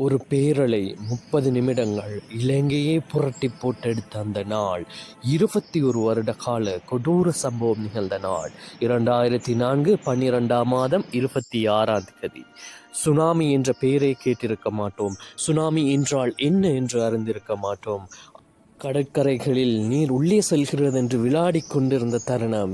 ஒரு பேரலை 30 நிமிடங்கள் இலங்கையை புரட்டி போட்டெடுத்த அந்த நாள், 21 வருட கால கொடூர சம்பவம் நிகழ்ந்த நாள், 2004 12ஆம் மாதம் 26ஆம் தேதி. சுனாமி என்ற பெயரை கேட்டிருக்க மாட்டோம். சுனாமி என்றால் என்ன என்று அறிந்திருக்க மாட்டோம். கடற்கரைகளில் நீர் உள்ளே செல்கிறது என்று விளையாடிக் கொண்டிருந்த தருணம்,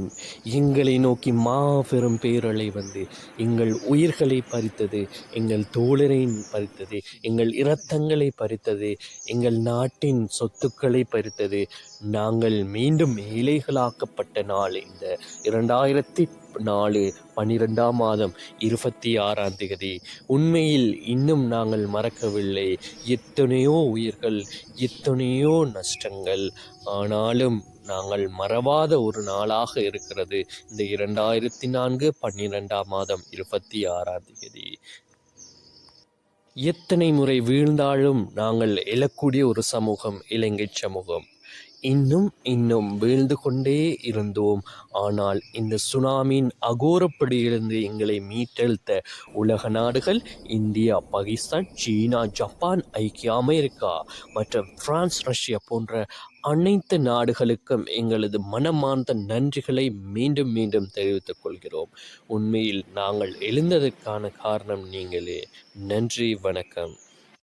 எங்களை நோக்கி மாபெரும் பேரலை வந்து எங்கள் உயிர்களை பறித்தது, எங்கள் தோழரை பறித்தது, எங்கள் இரத்தங்களை பறித்தது, எங்கள் நாட்டின் சொத்துக்களை பறித்தது. நாங்கள் மீண்டும் ஏழைகளாக்கப்பட்ட நாள் இந்த 2004 12ஆம் மாதம் 26ஆம் தேதி. உண்மையில் இன்னும் நாங்கள் மறக்கவில்லை. எத்தனையோ உயிர்கள், எத்தனையோ நஷ்டங்கள். ஆனாலும் நாங்கள் மறவாத ஒரு நாளாக இருக்கிறது இந்த 2004 12ஆம் மாதம் 26ஆம் தேதி. எத்தனை முறை வீழ்ந்தாலும் நாங்கள் எழக்கூடிய ஒரு சமூகம் இலங்கை சமூகம். இன்னும் வீழ்ந்து கொண்டே இருந்தோம். ஆனால் இந்த சுனாமியின் அகோரப்படியிலிருந்து எங்களை மீட்டெழுத்த உலக நாடுகள் இந்தியா, பாகிஸ்தான், சீனா, ஜப்பான், ஐக்கிய அமெரிக்கா மற்றும் பிரான்ஸ், ரஷ்யா போன்ற அனைத்து நாடுகளுக்கும் எங்களது மனமார்ந்த நன்றிகளை மீண்டும் மீண்டும் தெரிவித்துக் கொள்கிறோம். உண்மையில் நாங்கள் எழுந்ததற்கான காரணம் நீங்களே. நன்றி, வணக்கம்.